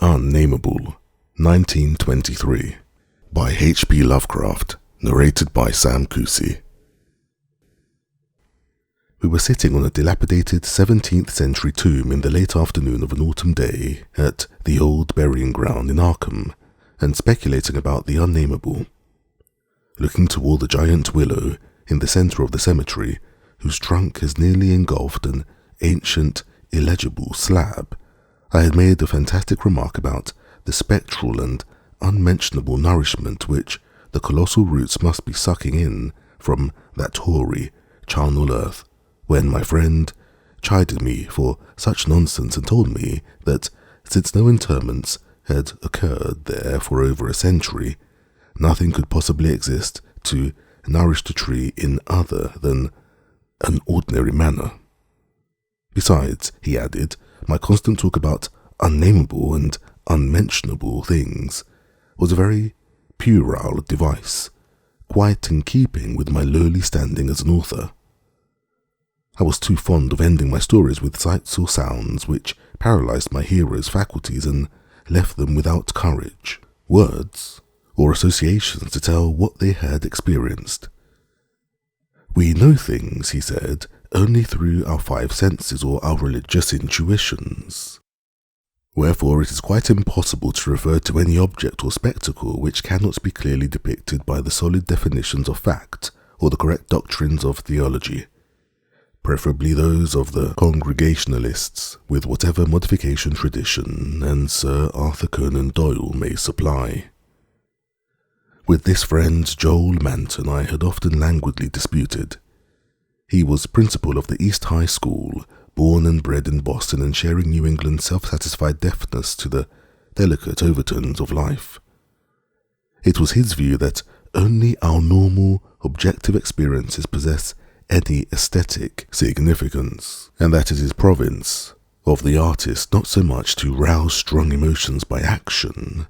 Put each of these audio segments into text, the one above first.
Unnamable, 1923, by H.P. Lovecraft, narrated by Sam Kusi. We were sitting on a dilapidated 17th century tomb in the late afternoon of an autumn day at the old burying ground in Arkham, and speculating about the unnamable. Looking toward the giant willow in the centre of the cemetery, whose trunk has nearly engulfed an ancient, illegible slab, I had made a fantastic remark about the spectral and unmentionable nourishment which the colossal roots must be sucking in from that hoary, charnel earth, when my friend chided me for such nonsense and told me that, since no interments had occurred there for over a century, nothing could possibly exist to nourish the tree in other than an ordinary manner. Besides, he added, my constant talk about unnamable and unmentionable things was a very puerile device, quite in keeping with my lowly standing as an author. I was too fond of ending my stories with sights or sounds which paralyzed my hearers' faculties and left them without courage, words, or associations to tell what they had experienced. We know things, he said, only through our five senses or our religious intuitions. Wherefore it is quite impossible to refer to any object or spectacle which cannot be clearly depicted by the solid definitions of fact or the correct doctrines of theology, preferably those of the Congregationalists, with whatever modification tradition and Sir Arthur Conan Doyle may supply. With this friend Joel Manton I had often languidly disputed. He was principal of the East High School, born and bred in Boston and sharing New England's self-satisfied deafness to the delicate overtones of life. It was his view that only our normal, objective experiences possess any aesthetic significance, and that it is province of the artist not so much to rouse strong emotions by action,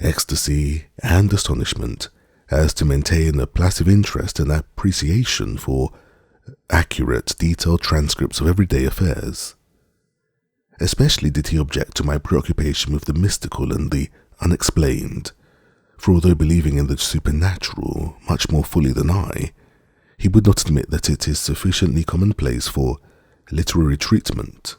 ecstasy, and astonishment, as to maintain a passive interest and appreciation for accurate, detailed transcripts of everyday affairs. Especially did he object to my preoccupation with the mystical and the unexplained, for although believing in the supernatural much more fully than I, he would not admit that it is sufficiently commonplace for literary treatment.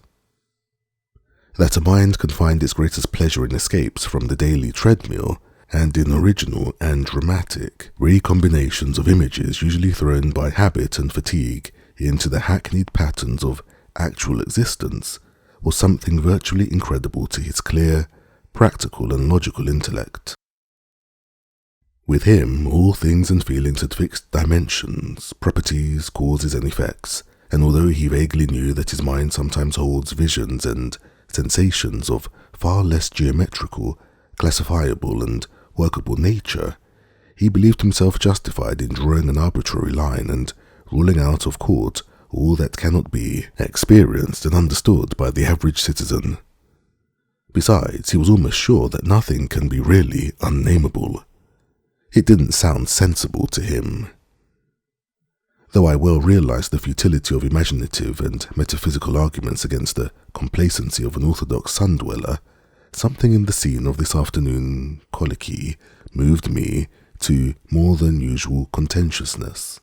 That a mind can find its greatest pleasure in escapes from the daily treadmill and in original and dramatic recombinations of images usually thrown by habit and fatigue into the hackneyed patterns of actual existence was something virtually incredible to his clear, practical and logical intellect. With him, all things and feelings had fixed dimensions, properties, causes and effects, and although he vaguely knew that his mind sometimes holds visions and sensations of far less geometrical, classifiable and workable nature, he believed himself justified in drawing an arbitrary line and ruling out of court all that cannot be experienced and understood by the average citizen. Besides, he was almost sure that nothing can be really unnamable. It didn't sound sensible to him. Though I well realized the futility of imaginative and metaphysical arguments against the complacency of an orthodox sun-dweller, something in the scene of this afternoon colloquy moved me to more than usual contentiousness.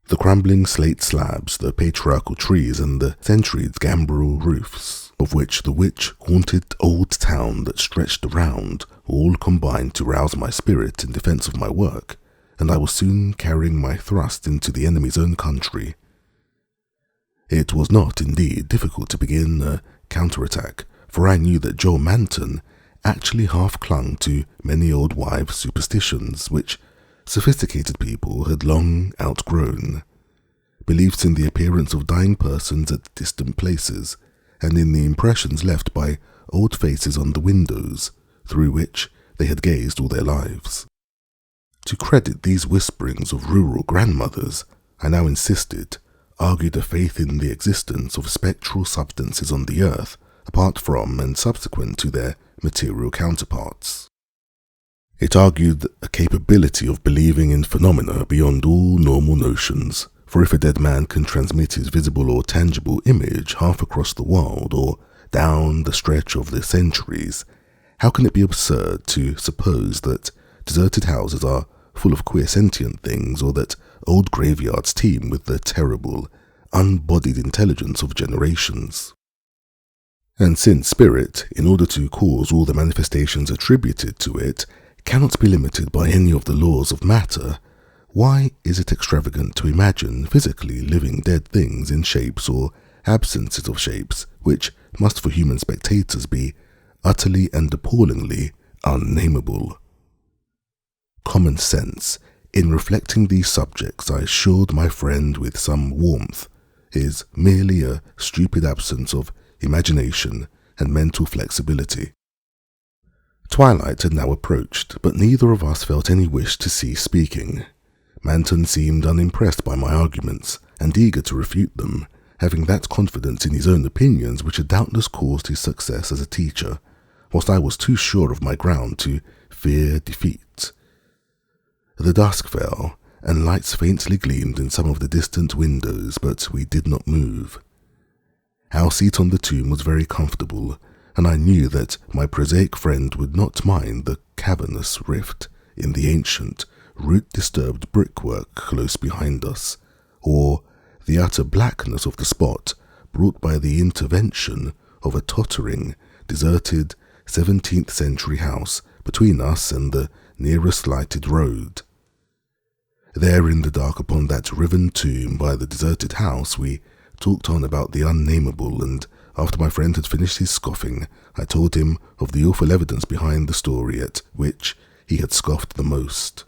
The crumbling slate slabs, the patriarchal trees, and the centuried gambrel roofs, of which the witch-haunted old town that stretched around, all combined to rouse my spirit in defence of my work, and I was soon carrying my thrust into the enemy's own country. It was not, indeed, difficult to begin a counterattack, for I knew that Joel Manton actually half clung to many old wives' superstitions which sophisticated people had long outgrown, beliefs in the appearance of dying persons at distant places, and in the impressions left by old faces on the windows through which they had gazed all their lives. To credit these whisperings of rural grandmothers, I now insisted, argued a faith in the existence of spectral substances on the earth, apart from and subsequent to their material counterparts. It argued a capability of believing in phenomena beyond all normal notions, for if a dead man can transmit his visible or tangible image half across the world or down the stretch of the centuries, How can it be absurd to suppose that deserted houses are full of queer sentient things, or that old graveyards teem with the terrible, unbodied intelligence of generations? And since spirit, in order to cause all the manifestations attributed to it, cannot be limited by any of the laws of matter, why is it extravagant to imagine physically living dead things in shapes or absences of shapes, which must for human spectators be utterly and appallingly unnameable? Common sense, in reflecting these subjects, I assured my friend with some warmth, is merely a stupid absence of imagination and mental flexibility. Twilight had now approached, but neither of us felt any wish to cease speaking. Manton seemed unimpressed by my arguments and eager to refute them, having that confidence in his own opinions which had doubtless caused his success as a teacher, whilst I was too sure of my ground to fear defeat. The dusk fell, and lights faintly gleamed in some of the distant windows, but we did not move. Our seat on the tomb was very comfortable, and I knew that my prosaic friend would not mind the cavernous rift in the ancient, root-disturbed brickwork close behind us, or the utter blackness of the spot brought by the intervention of a tottering, deserted 17th century house between us and the nearest lighted road. There in the dark upon that riven tomb by the deserted house we talked on about the unnamable, and after my friend had finished his scoffing, I told him of the awful evidence behind the story at which he had scoffed the most.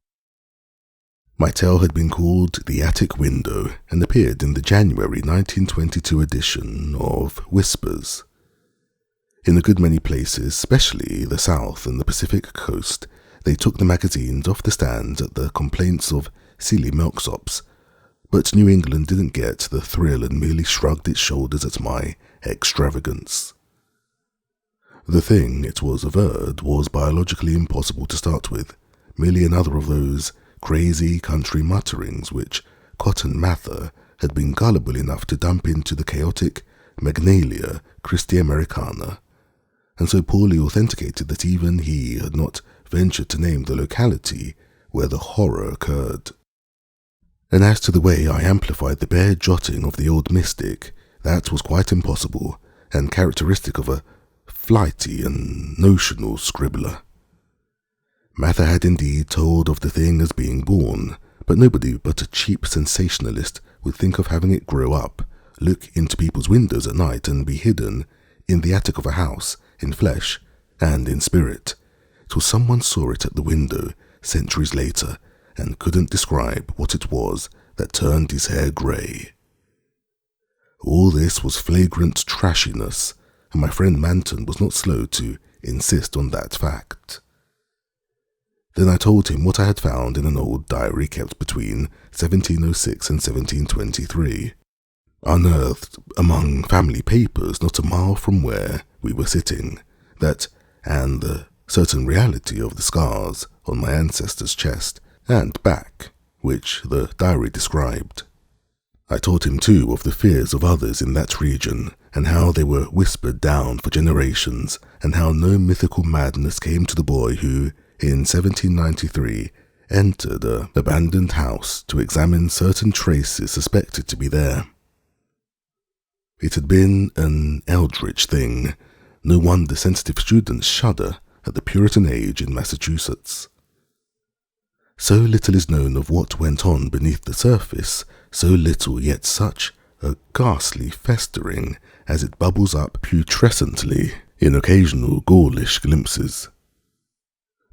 My tale had been called The Attic Window and appeared in the January 1922 edition of Whispers. In a good many places, especially the South and the Pacific coast, they took the magazines off the stands at the complaints of silly milksops, but New England didn't get the thrill and merely shrugged its shoulders at my extravagance. The thing, it was averred, was biologically impossible to start with, merely another of those crazy country mutterings which Cotton Mather had been gullible enough to dump into the chaotic Magnalia Christi Americana, and so poorly authenticated that even he had not ventured to name the locality where the horror occurred. And as to the way I amplified the bare jotting of the old mystic, that was quite impossible, and characteristic of a flighty and notional scribbler. Mather had indeed told of the thing as being born, but nobody but a cheap sensationalist would think of having it grow up, look into people's windows at night, and be hidden in the attic of a house, in flesh and in spirit, till someone saw it at the window centuries later and couldn't describe what it was that turned his hair grey. All this was flagrant trashiness, and my friend Manton was not slow to insist on that fact. Then I told him what I had found in an old diary kept between 1706 and 1723, unearthed among family papers not a mile from where we were sitting, and the certain reality of the scars on my ancestor's chest and back, which the diary described. I told him too of the fears of others in that region, and how they were whispered down for generations, and how no mythical madness came to the boy who, in 1793, entered an abandoned house to examine certain traces suspected to be there. It had been an eldritch thing. No wonder sensitive students shudder at the Puritan age in Massachusetts. So little is known of what went on beneath the surface, so little yet such a ghastly festering as it bubbles up putrescently in occasional ghoulish glimpses.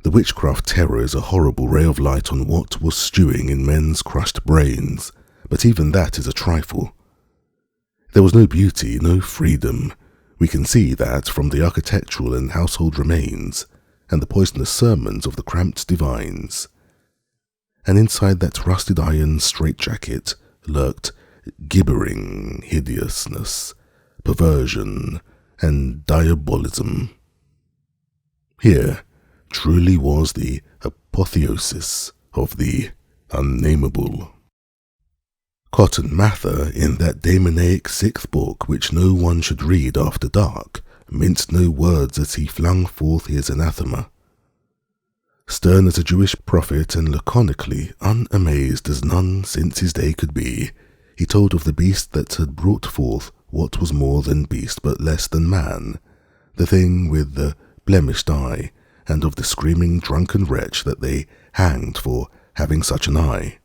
The witchcraft terror is a horrible ray of light on what was stewing in men's crushed brains, but even that is a trifle. There was no beauty, no freedom. We can see that from the architectural and household remains, and the poisonous sermons of the cramped divines. And inside that rusted iron straitjacket lurked gibbering hideousness, perversion, and diabolism. Here truly was the apotheosis of the unnamable. Cotton Mather, in that demoniac sixth book which no one should read after dark, minced no words as he flung forth his anathema. Stern as a Jewish prophet and laconically unamazed as none since his day could be, he told of the beast that had brought forth what was more than beast but less than man, the thing with the blemished eye, and of the screaming drunken wretch that they hanged for having such an eye.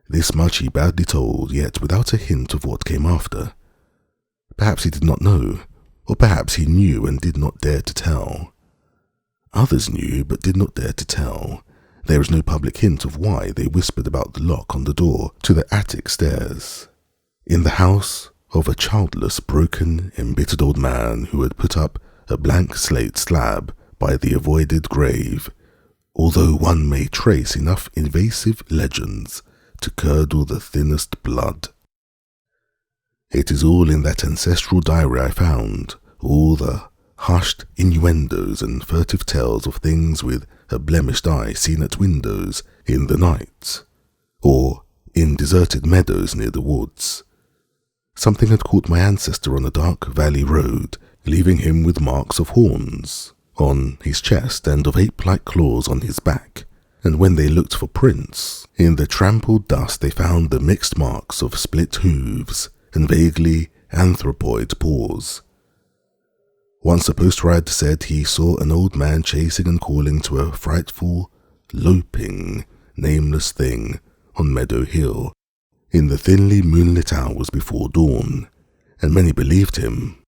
This much he badly told, yet without a hint of what came after. Perhaps he did not know, or perhaps he knew and did not dare to tell. Others knew, but did not dare to tell. There is no public hint of why they whispered about the lock on the door to the attic stairs. In the house of a childless, broken, embittered old man who had put up a blank slate slab by the avoided grave, although one may trace enough invasive legends to curdle the thinnest blood. It is all in that ancestral diary I found, all the hushed innuendos and furtive tales of things with a blemished eye seen at windows in the night, or in deserted meadows near the woods. Something had caught my ancestor on a dark valley road, leaving him with marks of horns on his chest and of ape-like claws on his back, and when they looked for prints, in the trampled dust they found the mixed marks of split hooves and vaguely anthropoid paws. Once a post-rider said he saw an old man chasing and calling to a frightful, loping, nameless thing on Meadow Hill in the thinly moonlit hours before dawn, and many believed him.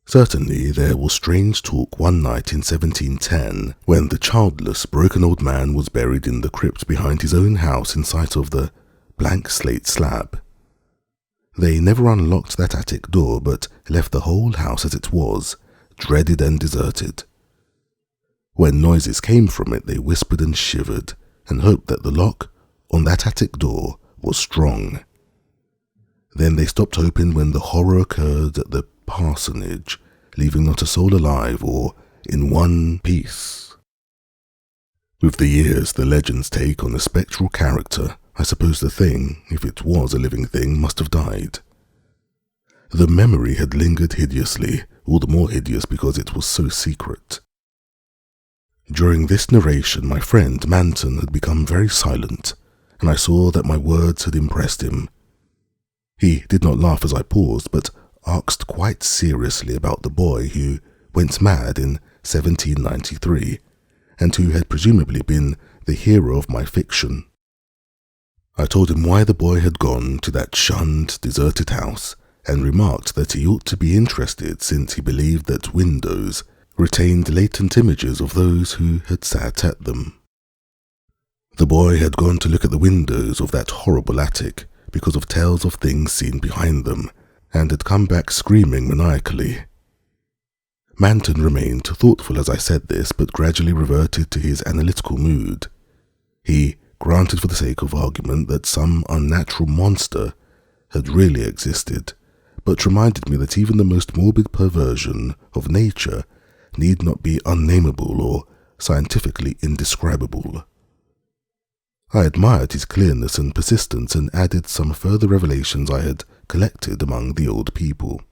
Certainly there was strange talk one night in 1710 when the childless, broken old man was buried in the crypt behind his own house in sight of the blank slate slab. They never unlocked that attic door, but left the whole house as it was, dreaded and deserted. When noises came from it, they whispered and shivered, and hoped that the lock on that attic door was strong. Then they stopped hoping when the horror occurred at the parsonage, leaving not a soul alive or in one piece. With the years, the legends take on a spectral character. I suppose the thing, if it was a living thing, must have died. The memory had lingered hideously, all the more hideous because it was so secret. During this narration, my friend Manton had become very silent, and I saw that my words had impressed him. He did not laugh as I paused, but asked quite seriously about the boy who went mad in 1793, and who had presumably been the hero of my fiction. I told him why the boy had gone to that shunned, deserted house, and remarked that he ought to be interested since he believed that windows retained latent images of those who had sat at them. The boy had gone to look at the windows of that horrible attic because of tales of things seen behind them, and had come back screaming maniacally. Manton remained thoughtful as I said this, but gradually reverted to his analytical mood. He granted for the sake of argument that some unnatural monster had really existed, but reminded me that even the most morbid perversion of nature need not be unnamable or scientifically indescribable. I admired his clearness and persistence and added some further revelations I had collected among the old people.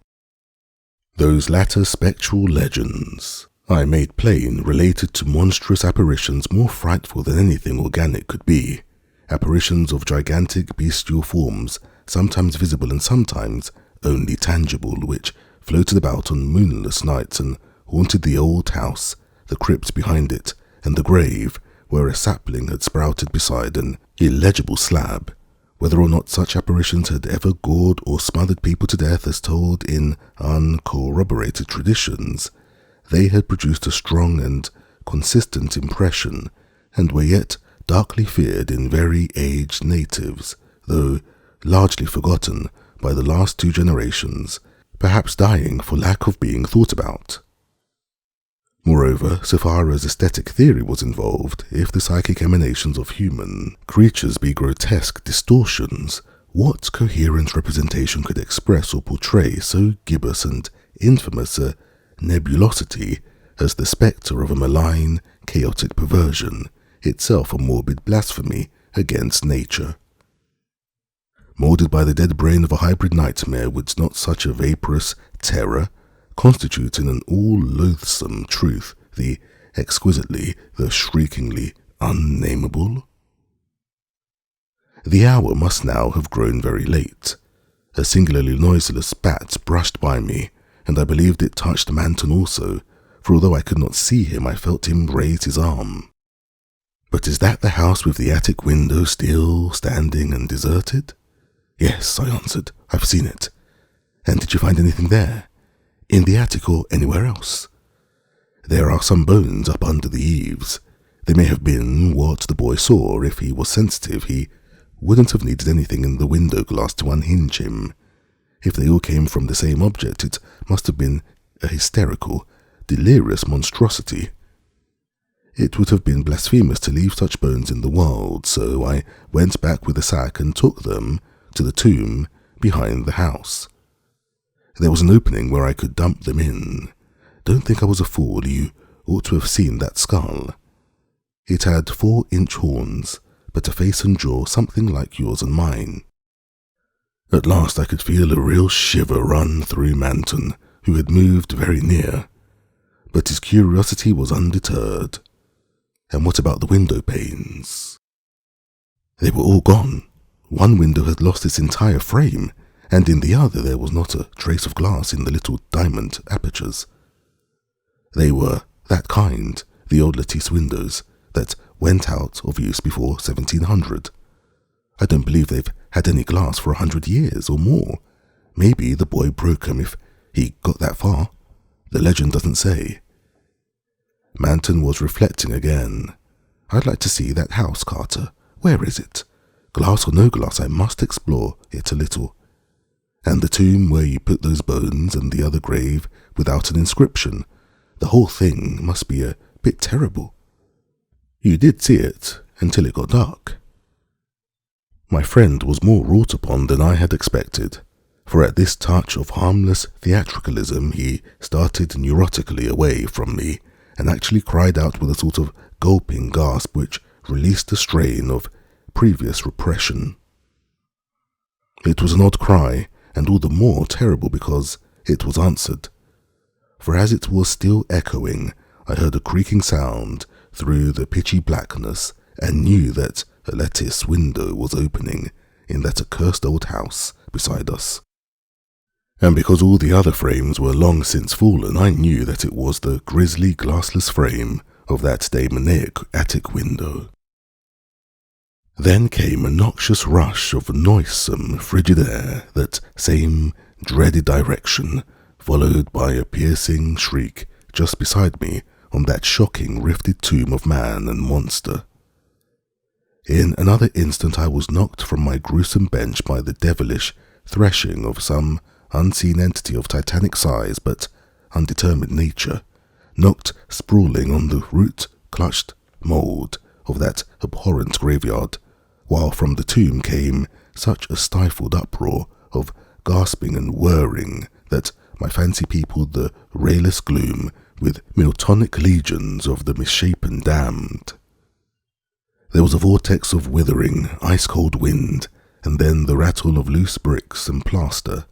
Those latter spectral legends, I made plain, related to monstrous apparitions more frightful than anything organic could be, apparitions of gigantic bestial forms, sometimes visible and sometimes only tangible, which floated about on moonless nights and haunted the old house, the crypt behind it, and the grave where a sapling had sprouted beside an illegible slab. Whether or not such apparitions had ever gored or smothered people to death as told in uncorroborated traditions, they had produced a strong and consistent impression, and were yet darkly feared in very aged natives, though largely forgotten by the last two generations, perhaps dying for lack of being thought about. Moreover, so far as aesthetic theory was involved, if the psychic emanations of human creatures be grotesque distortions, what coherent representation could express or portray so gibbous and infamous a nebulosity as the spectre of a malign, chaotic perversion, itself a morbid blasphemy against nature? Moulded by the dead brain of a hybrid nightmare, would not such a vaporous terror constitute in an all-loathsome truth the exquisitely, the shriekingly unnamable? The hour must now have grown very late. A singularly noiseless bat brushed by me, and I believed it touched Manton also, for although I could not see him, I felt him raise his arm. "But is that the house with the attic window still standing and deserted?" "Yes," I answered. "I've seen it." "And did you find anything there? In the attic or anywhere else?" "There are some bones up under the eaves. They may have been what the boy saw. If he was sensitive, he wouldn't have needed anything in the window glass to unhinge him. If they all came from the same object, it must have been a hysterical, delirious monstrosity. It would have been blasphemous to leave such bones in the world, so I went back with the sack and took them to the tomb behind the house. There was an opening where I could dump them in. Don't think I was a fool. You ought to have seen that skull. It had 4-inch horns, but a face and jaw something like yours and mine." At last I could feel a real shiver run through Manton, who had moved very near. But his curiosity was undeterred. "And what about the window panes?" "They were all gone. One window had lost its entire frame, and in the other there was not a trace of glass in the little diamond apertures. They were that kind, the old lattice windows, that went out of use before 1700. I don't believe they've had any glass for 100 years or more. Maybe the boy broke 'em if he got that far. The legend doesn't say." Manton was reflecting again. "I'd like to see that house, Carter. Where is it? Glass or no glass, I must explore it a little. And the tomb where you put those bones and the other grave without an inscription. The whole thing must be a bit terrible. You did see it until it got dark." My friend was more wrought upon than I had expected, for at this touch of harmless theatricalism he started neurotically away from me and actually cried out with a sort of gulping gasp which released the strain of previous repression. It was an odd cry, and all the more terrible because it was answered. For as it was still echoing, I heard a creaking sound through the pitchy blackness and knew that a lattice window was opening in that accursed old house beside us. And because all the other frames were long since fallen, I knew that it was the grisly glassless frame of that demoniac attic window. Then came a noxious rush of noisome, frigid air, that same dreaded direction, followed by a piercing shriek just beside me on that shocking rifted tomb of man and monster. In another instant I was knocked from my gruesome bench by the devilish threshing of some unseen entity of titanic size but undetermined nature, knocked sprawling on the root-clutched mould of that abhorrent graveyard, while from the tomb came such a stifled uproar of gasping and whirring that my fancy peopled the rayless gloom with Miltonic legions of the misshapen damned. There was a vortex of withering, ice-cold wind, and then the rattle of loose bricks and plaster,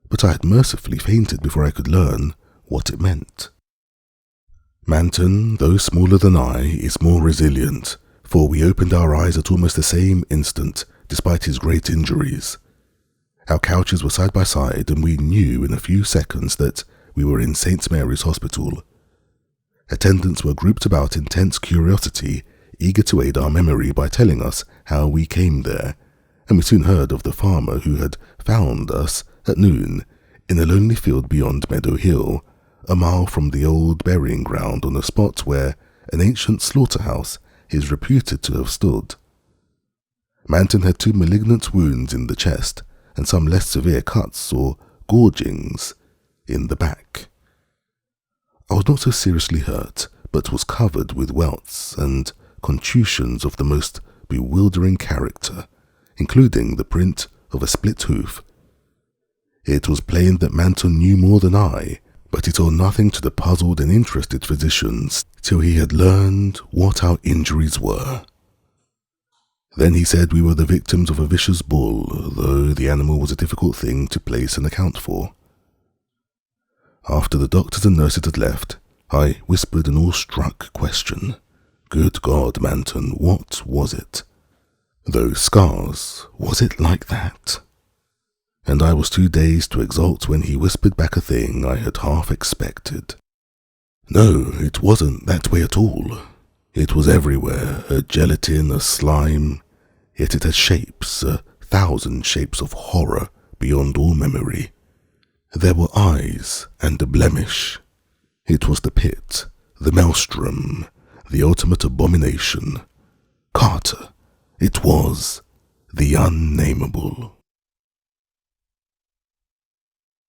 but I had mercifully fainted before I could learn what it meant. Manton, though smaller than I, is more resilient, for we opened our eyes at almost the same instant, despite his great injuries. Our couches were side by side, and we knew in a few seconds that we were in St. Mary's Hospital. Attendants were grouped about in tense curiosity, eager to aid our memory by telling us how we came there, and we soon heard of the farmer who had found us at noon in a lonely field beyond Meadow Hill, a mile from the old burying ground on a spot where an ancient slaughterhouse is reputed to have stood. Manton had 2 malignant wounds in the chest and some less severe cuts or gorgings in the back. I was not so seriously hurt, but was covered with welts and contusions of the most bewildering character, including the print of a split hoof. It was plain that Manton knew more than I, but he told nothing to the puzzled and interested physicians till he had learned what our injuries were. Then he said we were the victims of a vicious bull, though the animal was a difficult thing to place and account for. After the doctors and nurses had left, I whispered an awe-struck question. Good God, Manton, what was it? Those scars, was it like that? And I was too dazed to exult when he whispered back a thing I had half expected. No, it wasn't that way at all. It was everywhere, a gelatin, a slime, yet it had shapes, 1,000 shapes of horror beyond all memory. There were eyes and a blemish. It was the pit, the maelstrom, the ultimate abomination. Carter, it was the Unnamable.